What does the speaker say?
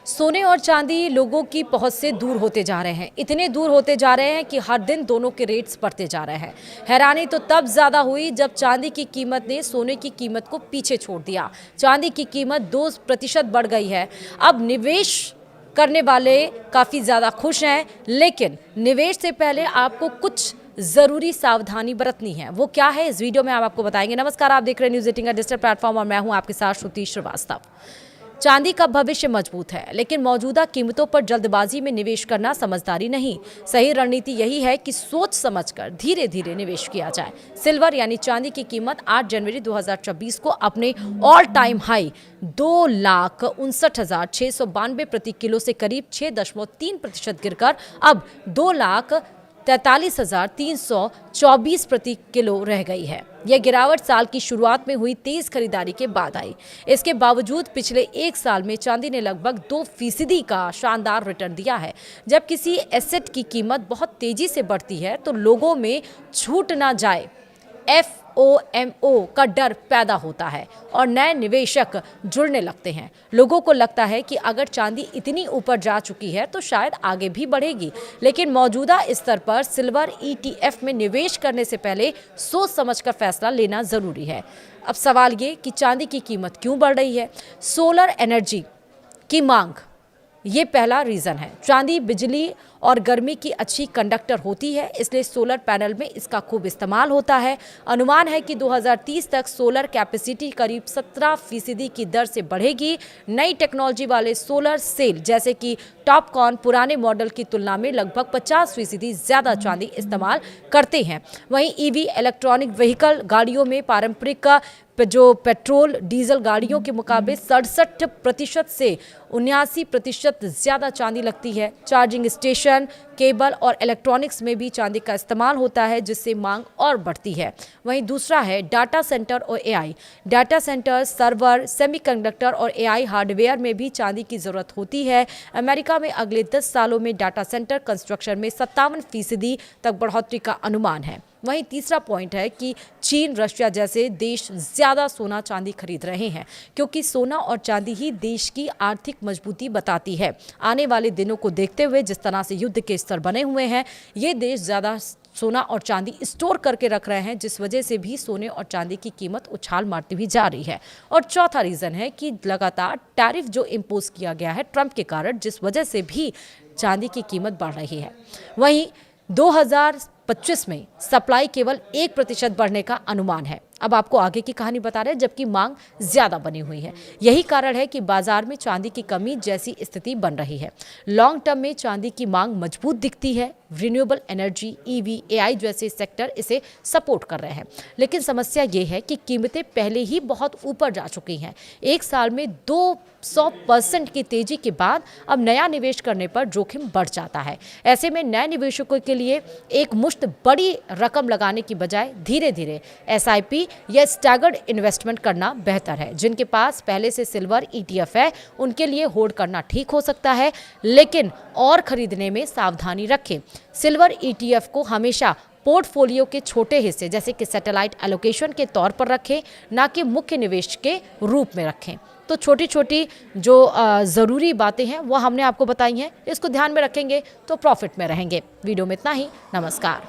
सोने और चांदी लोगों की पहुंच से दूर होते जा रहे हैं। इतने दूर होते जा रहे हैं कि हर दिन दोनों के रेट्स बढ़ते जा रहे हैं। हैरानी तो तब ज़्यादा हुई जब चांदी की कीमत ने सोने की कीमत को पीछे छोड़ दिया। चांदी की कीमत 2% बढ़ गई है। अब निवेश करने वाले काफ़ी ज़्यादा खुश हैं, लेकिन निवेश से पहले आपको कुछ ज़रूरी सावधानी बरतनी है। वो क्या है, इस वीडियो में हम आपको बताएंगे। नमस्कार, आप देख रहे हैं न्यूज़ 18 का डिजिटल प्लेटफॉर्म और मैं हूं आपके साथ श्रुति श्रीवास्तव। चांदी का भविष्य मजबूत है, लेकिन मौजूदा कीमतों पर जल्दबाजी में निवेश करना समझदारी नहीं। सही रणनीति यही है कि सोच समझकर धीरे धीरे निवेश किया जाए। सिल्वर यानी चांदी की कीमत 8 जनवरी 2024 को अपने ऑल टाइम हाई 2,59,692 प्रति किलो से करीब 6.3% गिरकर अब 2,43,324 प्रति किलो रह गई है। यह गिरावट साल की शुरुआत में हुई तेज खरीदारी के बाद आई। इसके बावजूद पिछले एक साल में चांदी ने लगभग 2% का शानदार रिटर्न दिया है। जब किसी एसेट की कीमत बहुत तेजी से बढ़ती है तो लोगों में छूट ना जाए FOMO का डर पैदा होता है और नए निवेशक जुड़ने लगते हैं। लोगों को लगता है कि अगर चांदी इतनी ऊपर जा चुकी है तो शायद आगे भी बढ़ेगी, लेकिन मौजूदा स्तर पर सिल्वर ETF में निवेश करने से पहले सोच समझकर फैसला लेना जरूरी है। अब सवाल ये कि चांदी की कीमत क्यों बढ़ रही है? सोलर एनर्जी की मांग, ये पहला रीज़न है। चांदी बिजली और गर्मी की अच्छी कंडक्टर होती है, इसलिए सोलर पैनल में इसका खूब इस्तेमाल होता है। अनुमान है कि 2030 तक सोलर कैपेसिटी करीब 17% की दर से बढ़ेगी। नई टेक्नोलॉजी वाले सोलर सेल जैसे कि टॉपकॉन पुराने मॉडल की तुलना में लगभग 50% ज़्यादा चांदी इस्तेमाल करते हैं। वहीं EV इलेक्ट्रॉनिक व्हीकल गाड़ियों में पारंपरिक जो पेट्रोल डीजल गाड़ियों के मुकाबले 67% से 79% ज़्यादा चांदी लगती है। चार्जिंग स्टेशन, केबल और इलेक्ट्रॉनिक्स में भी चांदी का इस्तेमाल होता है, जिससे मांग और बढ़ती है। वहीं दूसरा है डाटा सेंटर और AI। Data centre, server, semiconductor और AI हार्डवेयर में भी चांदी की ज़रूरत होती है। अमेरिका में अगले 10 सालों में डाटा सेंटर कंस्ट्रक्शन में 57% तक बढ़ोतरी का अनुमान है। वहीं तीसरा पॉइंट है कि चीन, रशिया जैसे देश ज़्यादा सोना चांदी खरीद रहे हैं, क्योंकि सोना और चांदी ही देश की आर्थिक मजबूती बताती है। आने वाले दिनों को देखते हुए जिस तरह से युद्ध के स्तर बने हुए हैं, ये देश ज़्यादा सोना और चांदी स्टोर करके रख रहे हैं, जिस वजह से भी सोने और चांदी की कीमत उछाल मारती हुई जा रही है। और चौथा रीज़न है कि लगातार टैरिफ जो इम्पोज किया गया है ट्रंप के कारण, जिस वजह से भी चांदी की कीमत बढ़ रही है। वहीं 2025 में सप्लाई केवल 1% बढ़ने का अनुमान है। अब आपको आगे की कहानी बता रहे हैं, जबकि मांग ज्यादा बनी हुई है। यही कारण है कि बाजार में चांदी की कमी जैसी स्थिति बन रही है। लॉन्ग टर्म में चांदी की मांग मजबूत दिखती है। रिन्यूएबल एनर्जी, EV, AI जैसे सेक्टर इसे सपोर्ट कर रहे हैं, लेकिन समस्या ये है कि कीमतें पहले ही बहुत ऊपर जा चुकी हैं। एक साल में 200% की तेजी के बाद अब नया निवेश करने पर जोखिम बढ़ जाता है। ऐसे में नए निवेशकों के लिए एक मुश्त बड़ी रकम लगाने की बजाय धीरे धीरे SIP या स्टैगर्ड इन्वेस्टमेंट करना बेहतर है। जिनके पास पहले से सिल्वर ETF है, उनके लिए होल्ड करना ठीक हो सकता है, लेकिन और खरीदने में सावधानी रखें। सिल्वर ETF को हमेशा पोर्टफोलियो के छोटे हिस्से जैसे कि सैटेलाइट एलोकेशन के तौर पर रखें, ना कि मुख्य निवेश के रूप में रखें। तो छोटी छोटी जो ज़रूरी बातें हैं वो हमने आपको बताई हैं, इसको ध्यान में रखेंगे तो प्रॉफिट में रहेंगे। वीडियो में इतना ही। नमस्कार।